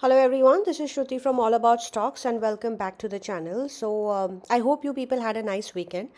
Hello everyone, this is Shruti from All About Stocks and welcome back to the channel. I hope you people had a nice weekend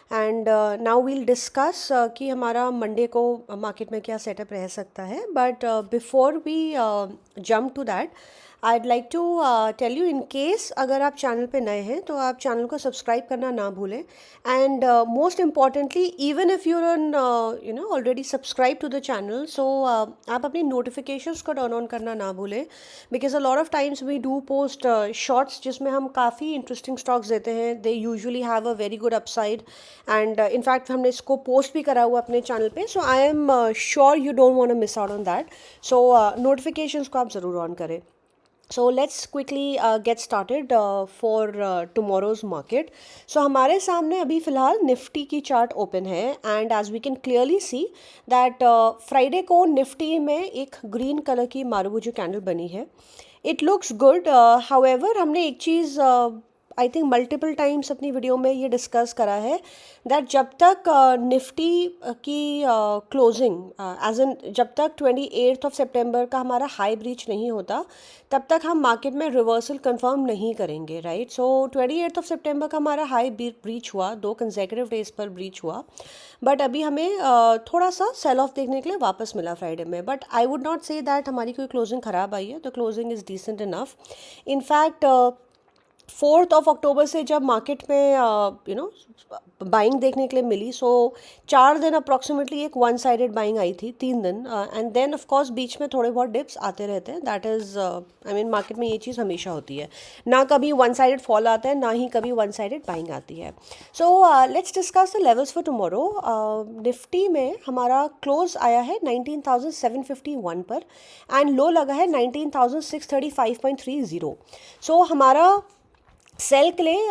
and now we'll discuss कि हमारा Monday को market में क्या setup रह सकता है. But before we jump to that, I'd like to tell you in case अगर आप चैनल पे नए हैं तो आप चैनल को सब्सक्राइब करना ना भूलें. And most importantly, even if you're already subscribed to the channel, so आप अपनी notifications को turn on करना ना भूलें, because a lot of times we do post shorts जिसमें हम काफ़ी interesting stocks देते हैं. They usually have a very good upside and in fact हमने इसको post भी करा हुआ अपने channel पे. So I am sure you don't want to miss out on that. So notifications को आप ज़रूर on करें. So let's quickly get started for tomorrow's market. So हमारे सामने अभी फ़िलहाल निफ्टी की चार्ट ओपन है and as we can clearly see that Friday को निफ्टी में एक ग्रीन कलर की मारूबुजू कैंडल बनी है. It looks good. हाउएवर हमने एक चीज़ आई थिंक मल्टीपल टाइम्स अपनी वीडियो में ये डिस्कस करा है दैट जब तक निफ्टी की क्लोजिंग एज एन जब तक 28 सितंबर का हमारा हाई ब्रीच नहीं होता तब तक हम मार्केट में रिवर्सल कंफर्म नहीं करेंगे, राइट. सो 28 सितंबर का हमारा हाई ब्रीच हुआ, 2 कंसेक्यूटिव डेज पर ब्रीच हुआ, बट अभी हमें थोड़ा सा सेल ऑफ देखने के लिए वापस मिला फ्राइडे में. But I would not say that हमारी कोई क्लोजिंग ख़राब आई है. The closing is decent enough. In fact 4 अक्टूबर से जब मार्केट में बाइंग देखने के लिए मिली, सो 4 दिन अप्रॉक्सीमेटली एक वन साइडेड बाइंग आई थी, 3 दिन, एंड देन ऑफ कोर्स बीच में थोड़े बहुत डिप्स आते रहते हैं. That is I mean market में ये चीज़ हमेशा होती है, ना कभी वन साइडेड फॉल आता है ना ही कभी वन साइडेड बाइंग आती है. So let's discuss the levels for tomorrow. Nifty में हमारा क्लोज आया है 19,751 पर एंड लो लगा है 19,635.30. सो हमारा सेल के लिए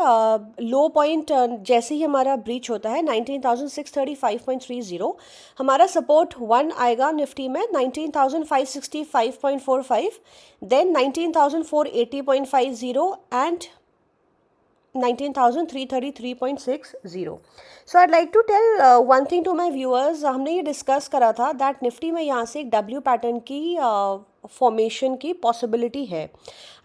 लो पॉइंट जैसे ही हमारा ब्रीच होता है 19,635.30, हमारा सपोर्ट 1 आएगा निफ्टी में 19,565.45, then 19,480.50 and 19,333.60. So I'd like to tell one thing to my viewers. हमने ये डिस्कस करा था दैट निफ्टी में यहाँ से एक डब्ल्यू पैटर्न की फॉर्मेशन की पॉसिबिलिटी है.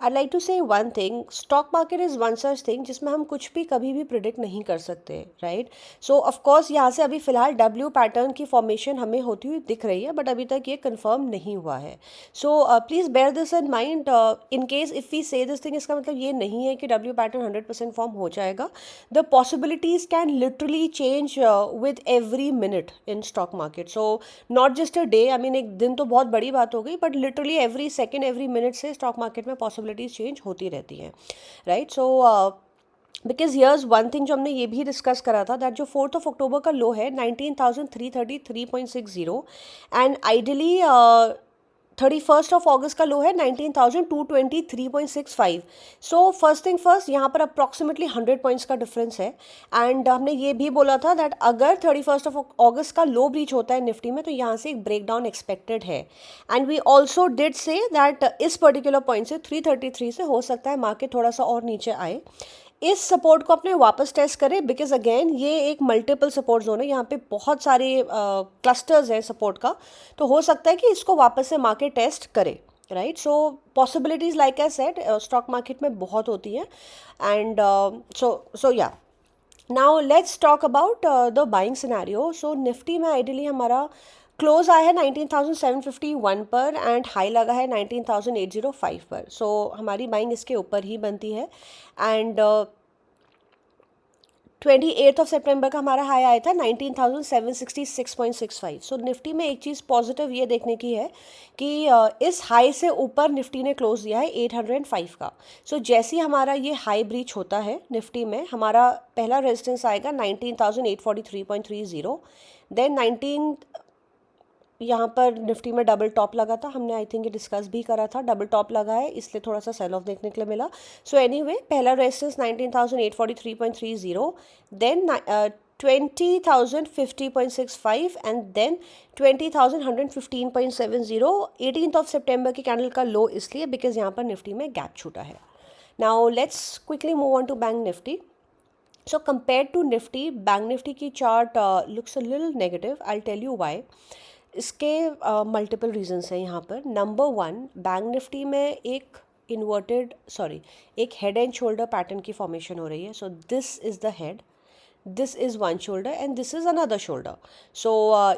I'd like to say one thing. Stock market is one such thing जिसमें हम कुछ भी कभी भी प्रिडिक्ट नहीं कर सकते, राइट. सो ऑफकोर्स यहाँ से अभी फ़िलहाल डब्ल्यू पैटर्न की फॉर्मेशन हमें होती हुई दिख रही है, बट अभी तक ये कंफर्म नहीं हुआ है. So please bear this in mind. In case if we say this thing, इसका मतलब ये नहीं है कि डब्ल्यू पैटर्न 100% फॉर्म हो जाएगा. The possibilities can literally change with every minute in stock market. So not just a day, I mean एक दिन तो बहुत बड़ी बात हो गई, but literally every second every minute से स्टॉक मार्केट में पॉसिबिलिटीज़ चेंज होती रहती हैं, right. So because here's one thing जो हमने ये भी डिस्कस करा था दैट जो 4 अक्टूबर का लो है 19,333.60 एंड आइडियली 31 अगस्त का लो है 19,223.65. सो फर्स्ट थिंग फर्स्ट, यहाँ पर अप्रॉक्सीमेटली 100 पॉइंट्स का डिफरेंस है एंड हमने ये भी बोला था दैट अगर 31 अगस्त का लो ब्रीच होता है निफ्टी में तो यहाँ से एक ब्रेकडाउन एक्सपेक्टेड है. And we also did say that इस पर्टिकुलर पॉइंट से 333 से हो सकता है मार्केट थोड़ा सा और नीचे आए. इस सपोर्ट को अपने वापस टेस्ट करें बिकॉज अगेन ये एक मल्टीपल सपोर्ट जोन है, यहाँ पे बहुत सारे क्लस्टर्स हैं सपोर्ट का, तो हो सकता है कि इसको वापस से मार्केट टेस्ट करे, right. So possibilities like I said stock market में बहुत होती हैं एंड सो या now let's talk about the buying scenario. So Nifty में आइडियली हमारा क्लोज आया है 19,751 पर एंड हाई लगा है 19,805 पर. सो हमारी बाइंग इसके ऊपर ही बनती है एंड 28 सितंबर का हमारा हाई आया था 19,766.65. सो निफ्टी में एक चीज़ पॉजिटिव ये देखने की है कि इस हाई से ऊपर निफ्टी ने क्लोज दिया है 805 का. सो जैसे ही हमारा ये हाई ब्रीच होता है निफ्टी में हमारा पहला रेजिस्टेंस आएगा 19,843.30, देन 19 यहाँ पर निफ्टी में डबल टॉप लगा था, हमने आई थिंक ये डिस्कस भी करा था, डबल टॉप लगा है इसलिए थोड़ा सा सेल ऑफ देखने के लिए मिला. सो एनीवे पहला रेजिस्टेंस 19,843.30, देन 20,050.65 एंड देन 20,115.70. 18 सितंबर की कैंडल का लो इसलिए बिकॉज यहाँ पर निफ्टी में गैप छूटा है. Now let's quickly move on to bank Nifty. So compared to Nifty, bank Nifty की chart looks a little negative. I will tell you why. इसके मल्टीपल रीजंस हैं यहाँ पर. नंबर 1, बैंक निफ्टी में एक इन्वर्टेड एक हेड एंड शोल्डर पैटर्न की formation हो रही है. So this is the head, this is one shoulder and this is another shoulder. So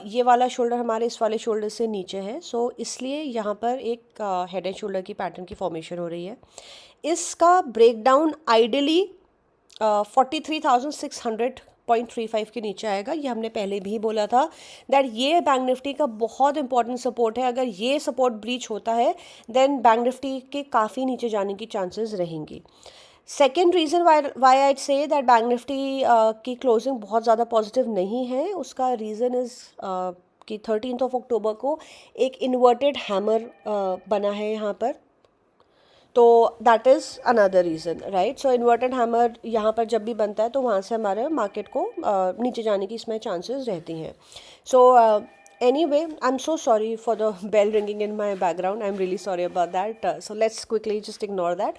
ये वाला शोल्डर हमारे इस वाले शोल्डर से नीचे है. सो इसलिए यहाँ पर एक हेड एंड शोल्डर की पैटर्न की फॉर्मेशन हो रही है. इसका ब्रेकडाउन आइडियली 43,600.35 के नीचे आएगा. ये हमने पहले भी बोला था दैट ये बैंक निफ्टी का बहुत इंपॉर्टेंट सपोर्ट है. अगर ये सपोर्ट ब्रीच होता है देन बैंक निफ्टी के काफ़ी नीचे जाने की चांसेस रहेंगी. Second reason why I say that bank Nifty की क्लोजिंग बहुत ज़्यादा पॉजिटिव नहीं है, उसका रीज़न इज़ कि 13 अक्टूबर को एक इन्वर्टेड हैमर बना है यहाँ पर. तो that is another reason, right. So inverted hammer यहाँ पर जब भी बनता है तो वहाँ से हमारे मार्केट को नीचे जाने की इसमें चांसेस रहती हैं. सो anyway, I'm so sorry for the bell ringing in my background. I'm really sorry about that. So let's quickly just ignore that.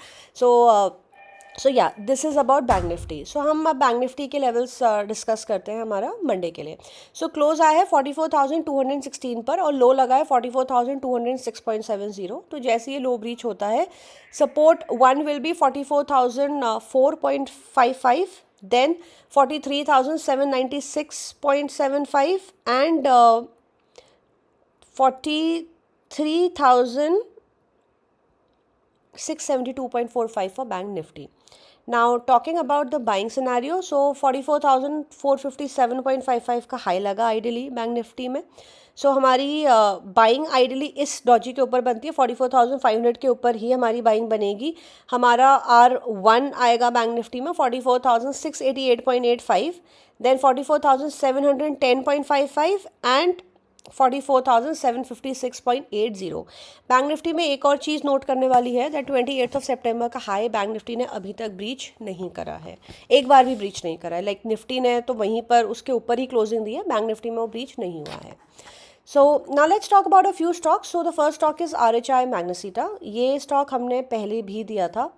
So yeah, this is about bank Nifty. So हम अब bank Nifty के levels discuss करते हैं हमारा Monday के लिए. So close आया है 44,216 पर और लो लगा है 44,206.70. तो जैसे ये लो ब्रीच होता है support 1 will be 44,004.55, then 43,796.75 and 43,672.45 for Bank Nifty. Now talking about the buying scenario, so 44,457.55 का हाई लगा आइडियली बैंक निफ्टी में. सो हमारी बाइंग आइडियली इस डॉजी के ऊपर बनती है. 44,500 के ऊपर ही हमारी बाइंग बनेगी. हमारा R1 आएगा बैंक निफ्टी में 44,688.85, देन 44,710.55 एंड 44,756.80. बैंक निफ्टी में एक और चीज़ नोट करने वाली है दैट 28 सितंबर का हाई बैंक निफ्टी ने अभी तक ब्रीच नहीं करा है, एक बार भी ब्रीच नहीं करा है. लाइक निफ्टी ने तो वहीं पर उसके ऊपर ही क्लोजिंग दी है, बैंक निफ्टी में वो ब्रीच नहीं हुआ है. So now let's talk about a few stocks. So the first stock is RHI Magnesita. ये स्टॉक हमने पहले भी दिया था.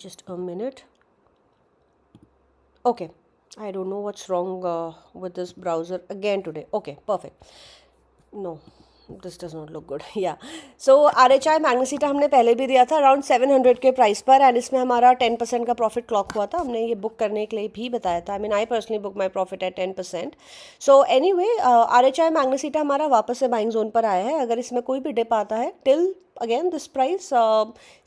Just a minute. Okay, I don't know what's wrong with this browser again today. Okay, perfect. No, this does not look good. Yeah. So RHI Magnesita हमने पहले भी दिया था अराउंड 700 के प्राइस पर एंड इसमें हमारा 10% का प्रॉफिट क्लॉक हुआ था. हमने ये बुक करने के लिए भी बताया था. I personally book my profit at 10%. So anyway RHI Magnesita हमारा वापस से बाइंग जोन पर आया है. अगर इसमें कोई भी डिप आता है टिल अगेन दिस प्राइस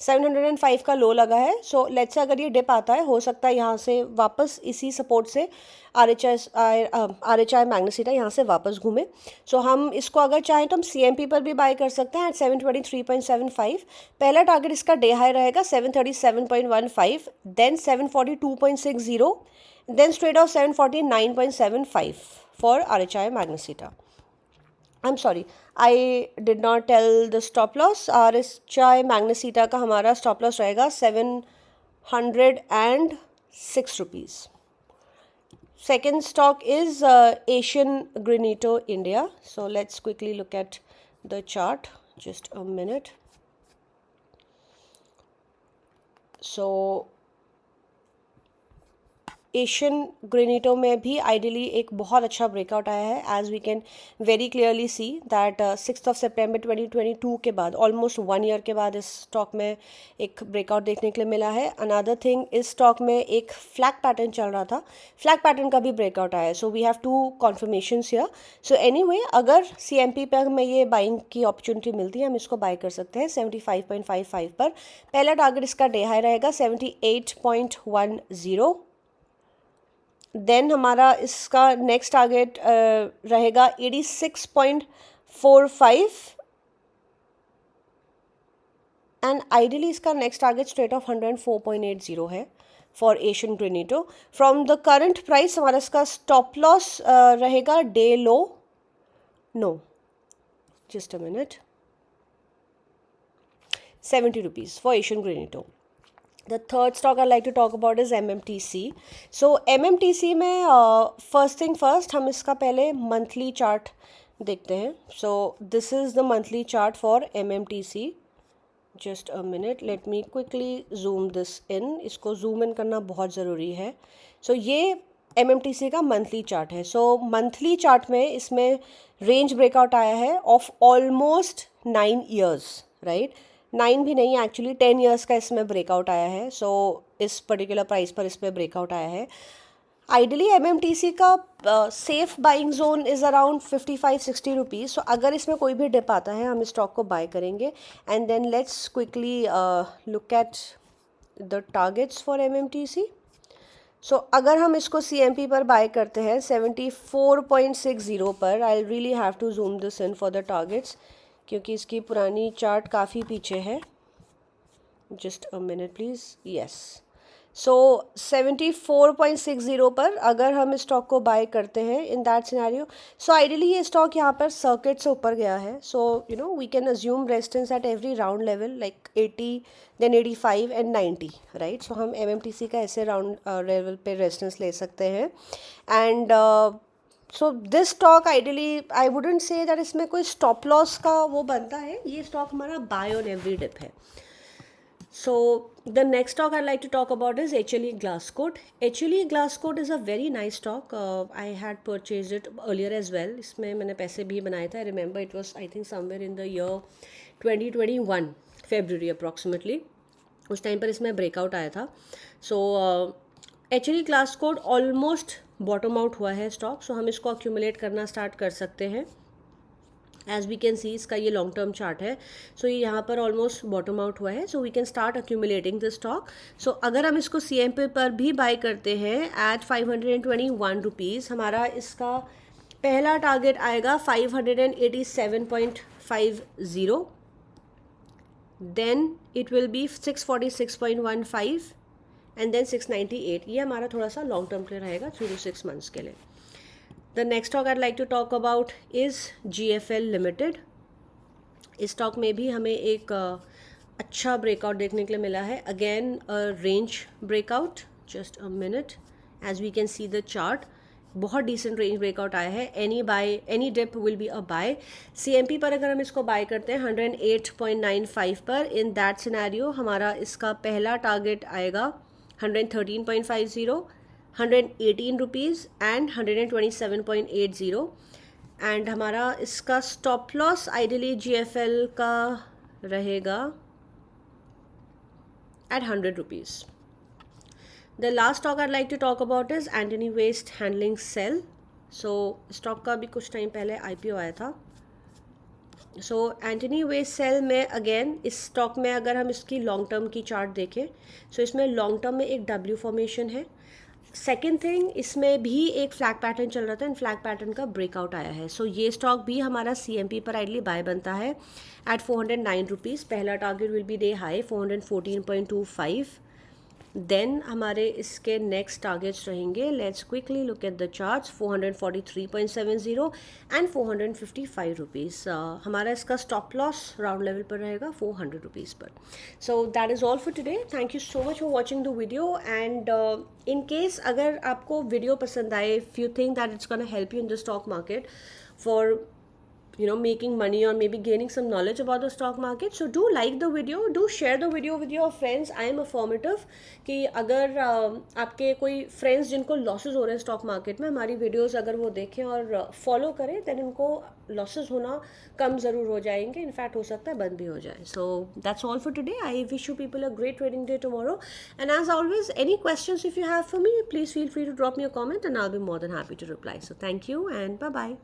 705 का लो लगा है. सो लेट्स से अगर ये डिप आता है हो सकता है यहाँ से वापस इसी सपोर्ट से RHI मैग्नेसिटा यहाँ से वापस घूमे. सो हम इसको अगर चाहें तो हम CMP पर भी बाय कर सकते हैं एट 723.75. पहला टारगेट इसका डे हाई रहेगा 737.15, then 742.60, then straight off 749.75 for RHI Magnesita. I'm sorry, I did not tell the stop loss. RHI Magnesita का हमारा स्टॉप लॉस रहेगा 706 rupees. Second stock is Asian Granito India. So let's quickly look at the chart. Just a minute. So Asian Granito में भी ideally एक बहुत अच्छा breakout आया है. As we can very clearly see that 6 सितंबर 2022 के बाद ऑलमोस्ट 1 ईयर के बाद इस स्टॉक में एक ब्रेकआउट देखने के लिए मिला है. अनदर थिंग, इस स्टॉक में एक फ्लैग पैटर्न चल रहा था, फ्लैग पैटर्न का भी ब्रेकआउट आया है. So we have 2 confirmations here. So anyway अगर CMP पर हमें ये बाइंग की अपॉर्चुनिटी मिलती है हम इसको बाय कर सकते हैं 75.55 पर. पहला टारगेट इसका डे हाई रहेगा 78.10. देन हमारा इसका नेक्स्ट टारगेट रहेगा 86.45 एंड आइडियली इसका नेक्स्ट टारगेट स्ट्रेट ऑफ 104.80 है for Asian Granito. From the current price हमारा इसका स्टॉप लॉस रहेगा day low, know just a minute, 70 rupees for Asian Granito. The third stock I'd like to talk about is MMTC. So MMTC में first thing first हम इसका पहले monthly chart देखते हैं. So this is the monthly chart for MMTC. Just a minute, let me quickly zoom this in. इसको zoom in करना बहुत ज़रूरी है. So ये MMTC का मंथली चार्ट है. सो मंथली चार्ट में इसमें रेंज ब्रेकआउट आया है ऑफ ऑलमोस्ट 9 ईयर्स, राइट. 9 भी नहीं, एक्चुअली 10 ईयर्स का इसमें ब्रेकआउट आया है. सो इस पर्टिकुलर प्राइस पर इस पर ब्रेकआउट आया है. आइडली एमएमटीसी का safe buying zone is around 55-60 rupees. So अगर इसमें कोई भी डिप आता है हम स्टॉक को बाय करेंगे. And then let's quickly look at the targets for MMTC. So अगर हम इसको सीएमपी पर बाय करते हैं 74.60 पर, I really have to zoom this in for the targets क्योंकि इसकी पुरानी चार्ट काफ़ी पीछे है. Just a minute please. Yes, so 74.60 पर अगर हम इस स्टॉक को बाय करते हैं in that scenario, so ideally ये स्टॉक यहाँ पर सर्किट से ऊपर गया है. So you know we can assume resistance at every round level like 80, then 85 and 90, right. So हम एमएमटीसी का ऐसे राउंड लेवल पे रेजिस्टेंस ले सकते हैं. And so this stock ideally I wouldn't say that इसमें कोई स्टॉप लॉस का वो बनता है. ये स्टॉक हमारा बाय ऑन एवरी डिप है. So the next stock I'd like to talk about is HLE Glasscoat. HLE Glasscoat is a very nice stock. I had purchased it earlier as well. इसमें मैंने पैसे भी बनाए थे. I remember it was I think somewhere in the year 2021 February approximately. उस time पर इसमें breakout आया था. So HLE Glasscoat almost bottom out हुआ है स्टॉक. सो हम इसको अक्यूमुलेट करना स्टार्ट कर सकते हैं. एज वी कैन सी इसका ये लॉन्ग टर्म चार्ट है. सो ये यहाँ पर ऑलमोस्ट बॉटम आउट हुआ है. So we can start accumulating the stock. सो अगर हम इसको सीएमपी पर भी बाय करते हैं एट 521 रुपीज़, हमारा इसका पहला टारगेट आएगा 587.50. Then it will be 646.15 and then 698. ये हमारा थोड़ा सा लॉन्ग टर्म के लिए रहेगा 3 to 6 मंथ्स के लिए. The next stock I'd like to talk about is GFL Limited. इस स्टॉक में भी हमें एक अच्छा ब्रेकआउट देखने के लिए मिला है. Again range breakout. Just a minute. As we can see the chart, बहुत डिसेंट रेंज ब्रेकआउट आया है. Any dip will be a buy. CMP पर अगर हम इसको बाय करते हैं 108.95 पर, इन दैट सिनेरियो हमारा इसका पहला टारगेट आएगा 113.50, 118 रुपीज़ एंड 127.80. एंड हमारा इसका स्टॉप लॉस आइडियली GFL का रहेगा at 100 rupees. The last stock I'd like to talk about is Antony Waste Handling Cell. So stock का भी कुछ टाइम पहले IPO आया था. सो एंटनी वेस्ट सेल में अगेन इस स्टॉक में अगर हम इसकी लॉन्ग टर्म की चार्ट देखें, सो इसमें लॉन्ग टर्म में एक W फॉर्मेशन है. सेकेंड थिंग, इसमें भी एक फ्लैग पैटर्न चल रहा था. इन फ्लैग पैटर्न का ब्रेकआउट आया है. सो ये स्टॉक भी हमारा सीएमपी पर आइडली बाय बनता है एट 409 रुपीज़. पहला target will be day high 414.25. Then हमारे इसके नेक्स्ट टारगेट्स रहेंगे. Let's quickly look at the charts. 443.70 and 455 rupees. हमारा इसका स्टॉप लॉस राउंड लेवल पर रहेगा 400 रुपीज़ पर. So that is all for today. Thank you so much for watching the video. And in case अगर आपको video पसंद आए, if you think that it's gonna help you in the stock market for making money or maybe gaining some knowledge about the stock market, so do like the video, do share the video with your friends. I am affirmative कि अगर आपके कोई friends जिनको losses हो रहे हैं stock market में, हमारी वीडियोस अगर वो देखें और फॉलो करें, देन उनको लॉसेस होना कम ज़रूर हो जाएंगे. इनफैक्ट हो सकता है बंद भी हो जाए. So that's all for today. I wish you people a great trading day tomorrow. And as always, any questions if you have for me, please feel free to drop me a comment and I'll be more than happy to reply. So thank you and bye bye.